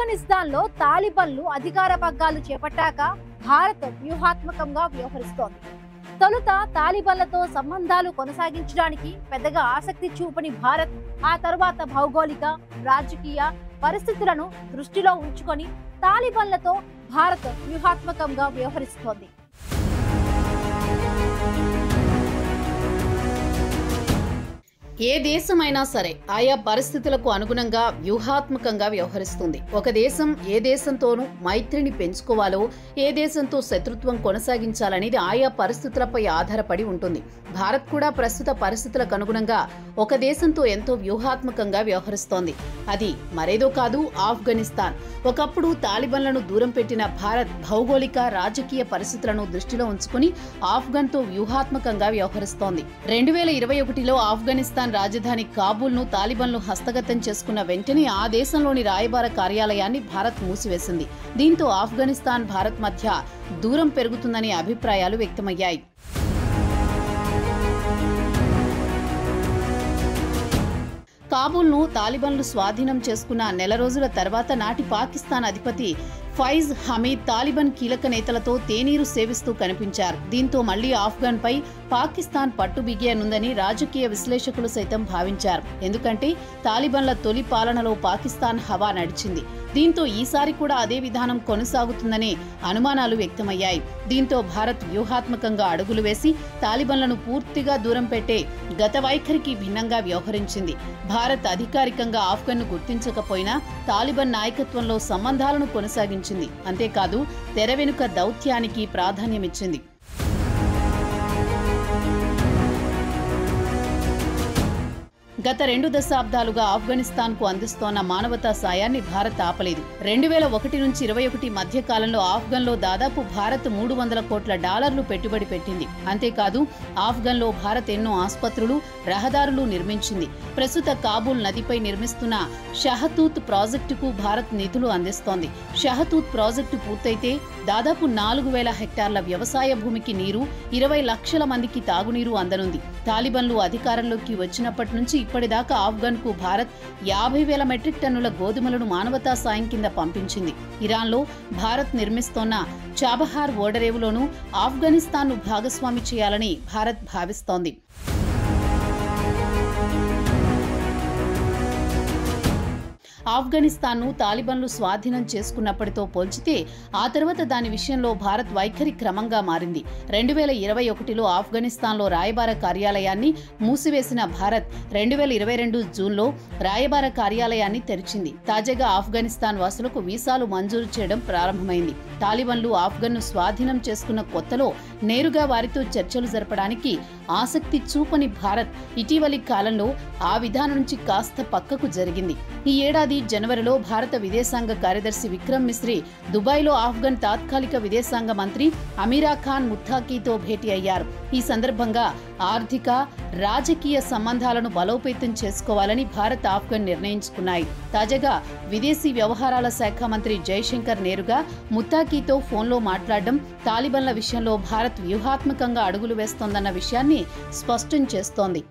ఆఫ్ఘనిస్తాన్లో తాలిబాన్లు అధికార పగ్గాలు చేపట్టాక భారత్ వ్యూహాత్మకంగా వ్యవహరిస్తోంది. తొలుత తాలిబాన్లతో సంబంధాలు కొనసాగించడానికి పెద్దగా ఆసక్తి చూపని భారత్ ఆ తర్వాత భౌగోళిక, రాజకీయ పరిస్థితులను దృష్టిలో ఉంచుకొని తాలిబాన్లతో భారత్ వ్యూహాత్మకంగా వ్యవహరిస్తోంది. ఏ దేశమైనా సరే ఆయా పరిస్థితులకు అనుగుణంగా వ్యూహాత్మకంగా వ్యవహరిస్తుంది. ఒక దేశం ఏ దేశంతోనూ మైత్రిని పెంచుకోవాలో, ఏ దేశంతో శత్రుత్వం కొనసాగించాలనేది ఆయా పరిస్థితులపై ఆధారపడి ఉంటుంది. భారత్ కూడా ప్రస్తుత పరిస్థితులకు అనుగుణంగా ఒక దేశంతో ఎంతో వ్యూహాత్మకంగా వ్యవహరిస్తోంది. అది మరేదో కాదు, ఆఫ్ఘనిస్తాన్. ఒకప్పుడు తాలిబాన్లను దూరం పెట్టిన భారత్ భౌగోళిక, రాజకీయ పరిస్థితులను దృష్టిలో ఉంచుకుని ఆఫ్ఘన్తో వ్యూహాత్మకంగా వ్యవహరిస్తోంది. 2021లో ఆఫ్ఘనిస్తాన్ రాజధాని కాబూల్ను తాలిబాన్లు హస్తగతం చేసుకున్న వెంటనే ఆ దేశంలోని రాయబార కార్యాలయాన్ని భారత్ మూసివేసింది. దీంతో ఆఫ్ఘనిస్తాన్, భారత్ మధ్య దూరం పెరుగుతుందనే అభిప్రాయాలు వ్యక్తమయ్యాయి. కాబూల్ను తాలిబాన్లు స్వాధీనం చేసుకున్న నెల రోజుల తర్వాత నాటి పాకిస్తాన్ అధిపతి ఫైజ్ హమీద్ తాలిబాన్ కీలక నేతలతో తేనీరు సేవిస్తూ కనిపించారు. దీంతో మళ్లీ ఆఫ్ఘన్ పై పాకిస్తాన్ పట్టు బిగియనుందని రాజకీయ విశ్లేషకులు సైతం భావించారు. ఎందుకంటే తాలిబాన్ల తొలి పాలనలో పాకిస్తాన్ హవా నడిచింది. దీంతో ఈసారి కూడా అదే విధానం కొనసాగుతుందనే అనుమానాలు వ్యక్తమయ్యాయి. దీంతో భారత్ వ్యూహాత్మకంగా అడుగులు వేసి తాలిబాన్లను పూర్తిగా దూరం పెట్టే గత వైఖరికి భిన్నంగా వ్యవహరించింది. భారత్ అధికారికంగా ఆఫ్ఘన్ను గుర్తించకపోయినా తాలిబాన్ నాయకత్వంలో సంబంధాలను కొనసాగించింది. అంతేకాదు, తెర వెనుక దౌత్యానికి ప్రాధాన్యమిచ్చింది. గత 2 దశాబ్దాలుగా ఆఫ్ఘనిస్తాన్కు అందిస్తోన్న మానవతా సాయాన్ని భారత్ ఆపలేదు. 2001 నుంచి 2021 మధ్య కాలంలో ఆఫ్ఘన్లో దాదాపు భారత్ $300 కోట్ల పెట్టుబడి పెట్టింది. అంతేకాదు, ఆఫ్ఘన్లో భారత్ ఎన్నో ఆసుపత్రులు, రహదారులు నిర్మించింది. ప్రస్తుత కాబూల్ నదిపై నిర్మిస్తున్న షహతూత్ ప్రాజెక్టుకు భారత్ నిధులు అందిస్తోంది. షహతూత్ ప్రాజెక్టు పూర్తయితే దాదాపు 4000 హెక్టార్ల వ్యవసాయ భూమికి నీరు, 20 లక్షల మందికి తాగునీరు అందనుంది. తాలిబాన్లు అధికారంలోకి వచ్చినప్పటి నుంచి ఇప్పటిదాకా ఆఫ్ఘన్కు భారత్ 50,000 మెట్రిక్ టన్నుల గోధుమలను మానవతా సాయం కింద పంపించింది. ఇరాన్లో భారత్ నిర్మిస్తోన్న చాబహార్ ఓడరేవులోనూ ఆఫ్ఘనిస్తాన్ను భాగస్వామి చేయాలని భారత్ భావిస్తోంది. ఆఫ్ఘనిస్తాన్ను తాలిబాన్లు స్వాధీనం చేసుకున్నప్పటితో పోల్చితే ఆ తర్వాత దాని విషయంలో భారత్ వైఖరి క్రమంగా మారింది. 2021లో ఆఫ్ఘనిస్తాన్లో రాయబార కార్యాలయాన్ని మూసివేసిన భారత్ 2022 జూన్లో రాయబార కార్యాలయాన్ని తెరిచింది. తాజాగా ఆఫ్ఘనిస్తాన్ వాసులకు వీసాలు మంజూరు చేయడం ప్రారంభమైంది. తాలిబాన్లు ఆఫ్ఘన్ను స్వాధీనం చేసుకున్న కొత్తలో నేరుగా వారితో చర్చలు జరపడానికి ఆసక్తి చూపని భారత్ ఇటీవలి కాలంలో ఆ విధానం నుంచి కాస్త పక్కకు జరిగింది. ఈ ఏడాది జనవరిలో భారత విదేశాంగ కార్యదర్శి విక్రమ్ మిస్రీ దుబాయ్లో ఆఫ్ఘన్ తాత్కాలిక విదేశాంగ మంత్రి అమీరా ఖాన్ ముత్తాకీతో భేటీ అయ్యారు. ఈ సందర్భంగా ఆర్థిక, రాజకీయ సంబంధాలను బలోపేతం చేసుకోవాలని భారత్, ఆఫ్ఘన్ నిర్ణయించుకున్నాయి. తాజాగా విదేశీ వ్యవహారాల శాఖ మంత్రి జైశంకర్ నేరుగా ముత్తాకీతో ఫోన్లో మాట్లాడడం తాలిబాన్ల విషయంలో భారత్ వ్యూహాత్మకంగా అడుగులు వేస్తోందన్న విషయాన్ని స్పష్టం చేస్తోంది.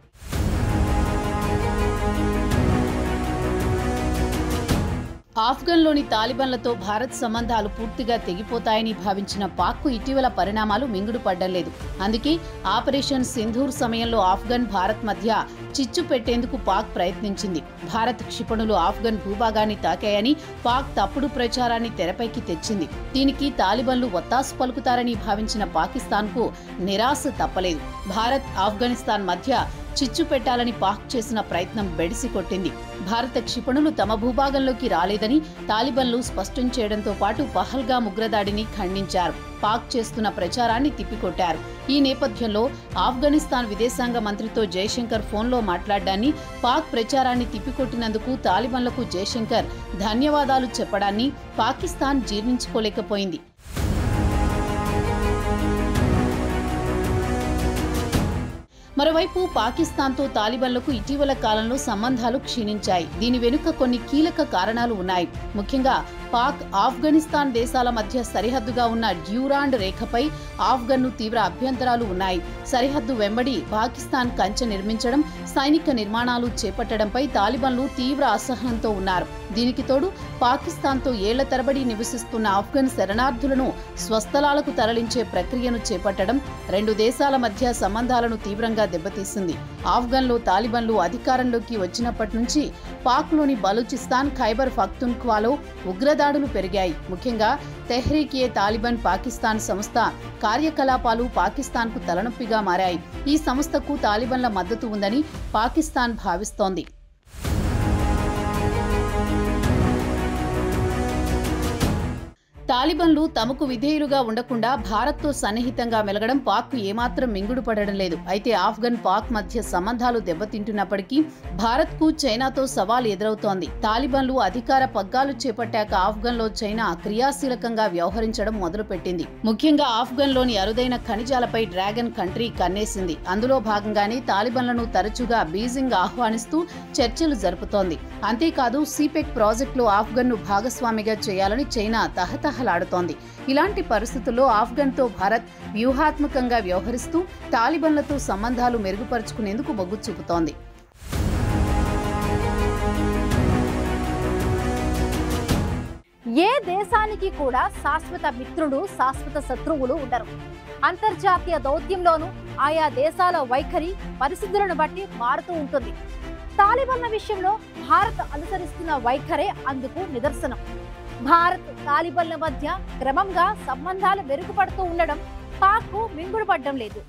ఆఫ్ఘన్లోని తాలిబాన్లతో భారత్ సంబంధాలు పూర్తిగా తెగిపోతాయని భావించిన పాక్కు ఇటీవల పరిణామాలు మింగుడు పడ్డం లేదు. అందుకే ఆపరేషన్ సింధూర్ సమయంలో ఆఫ్ఘన్, భారత్ మధ్య చిచ్చు పెట్టేందుకు పాక్ ప్రయత్నించింది. భారత్ క్షిపణులు ఆఫ్ఘన్ భూభాగాన్ని తాకాయని పాక్ తప్పుడు ప్రచారాన్ని తెరపైకి తెచ్చింది. దీనికి తాలిబాన్లు ఒత్తాసు పలుకుతారని భావించిన పాకిస్తాన్కు నిరాశ తప్పలేదు. భారత్, ఆఫ్ఘనిస్తాన్ మధ్య చిచ్చు పెట్టాలని పాక్ చేసిన ప్రయత్నం బెడిసి కొట్టింది. భారత క్షిపణులు తమ భూభాగంలోకి రాలేదని తాలిబాన్లు స్పష్టం చేయడంతో పాటు పహల్గామ్ ఉగ్రదాడిని ఖండించారు. పాక్ చేస్తున్న ప్రచారాన్ని తిప్పికొట్టారు. ఈ నేపథ్యంలో ఆఫ్ఘనిస్తాన్ విదేశాంగ మంత్రితో జైశంకర్ ఫోన్లో మాట్లాడడాన్ని, పాక్ ప్రచారాన్ని తిప్పికొట్టినందుకు తాలిబాన్లకు జైశంకర్ ధన్యవాదాలు చెప్పడాన్ని పాకిస్తాన్ జీర్ణించుకోలేకపోయింది. మరోవైపు పాకిస్తాన్తో తాలిబాన్లకు ఇటీవల కాలంలో సంబంధాలు క్షీణించాయి. దీని వెనుక కొన్ని కీలక కారణాలు ఉన్నాయి. ముఖ్యంగా పాక్ ఆఫ్ఘనిస్తాన్ దేశాల మధ్య సరిహద్దుగా ఉన్న డ్యూరాండ్ రేఖపై ఆఫ్ఘన్ను తీవ్ర అభ్యంతరాలు ఉన్నాయి. సరిహద్దు వెంబడి పాకిస్తాన్ కంచె నిర్మించడం, సైనిక నిర్మాణాలు చేపట్టడంపై తాలిబాన్లు తీవ్ర అసహనంతో ఉన్నారు. దీనికి తోడు పాకిస్తాన్తో ఏళ్ల తరబడి నివసిస్తున్న ఆఫ్ఘన్ శరణార్థులను స్వస్థలాలకు తరలించే ప్రక్రియను చేపట్టడం రెండు దేశాల మధ్య సంబంధాలను తీవ్రంగా దెబ్బతీసింది. ఆఫ్ఘన్లో తాలిబాన్లు అధికారంలోకి వచ్చినప్పటి నుంచి పాక్లోని బలూచిస్తాన్, ఖైబర్ పఖ్తూన్ఖ్వాలో ఉగ్రదాడులు పెరిగాయి. ముఖ్యంగా తెహ్రీక్-ఏ-తాలిబాన్ పాకిస్తాన్ సంస్థ కార్యకలాపాలు పాకిస్తాన్కు తలనొప్పిగా మారాయి. ఈ సంస్థకు తాలిబాన్ల మద్దతు ఉందని పాకిస్తాన్ భావిస్తోంది. తాలిబాన్లు తమకు విధేయులుగా ఉండకుండా భారత్తో సన్నిహితంగా మెలగడం పాక్కు ఏమాత్రం మింగుడు పడడం లేదు. అయితే ఆఫ్ఘన్ పాక్ మధ్య సంబంధాలు దెబ్బతింటున్నప్పటికీ భారత్కు చైనాతో సవాల్ ఎదురవుతోంది. తాలిబాన్లు అధికార పగ్గాలు చేపట్టాక ఆఫ్ఘన్లో చైనా క్రియాశీలకంగా వ్యవహరించడం మొదలుపెట్టింది. ముఖ్యంగా ఆఫ్ఘన్లోని అరుదైన ఖనిజాలపై డ్రాగన్ కంట్రీ కన్నేసింది. అందులో భాగంగానే తాలిబాన్లను తరచుగా బీజింగ్ ఆహ్వానిస్తూ చర్చలు జరుపుతోంది. అంతేకాదు సిపెక్ ప్రాజెక్టులో ఆఫ్ఘన్ను భాగస్వామిగా చేయాలని చైనా తహతహలాడుతోంది. ఇలాంటి పరిస్థితుల్లో ఆఫ్ఘన్తో భారత్ వ్యూహాత్మకంగా వ్యవహరిస్తూ తాలిబాన్లతో సంబంధాలు మెరుగుపరుచుకునేందుకు మొగ్గు చూపుతోంది. ఏ దేశానికి కూడా శాశ్వత మిత్రుడు, శాశ్వత శత్రువులు ఉండరు. అంతర్జాతీయ దౌత్యంలోనూ ఆయా దేశాల వైఖరి పరిస్థితులను బట్టి మారుతూ ఉంటుంది. తాలిబాన్ల విషయంలో భారత్ అనుసరిస్తున్న వైఖరే అందుకు నిదర్శనం. భారత్ తాలిబాన్ల మధ్య క్రమంగా సంబంధాలు మెరుగుపడుతూ ఉండడం పాక్కు మింగుడు పడడం లేదు.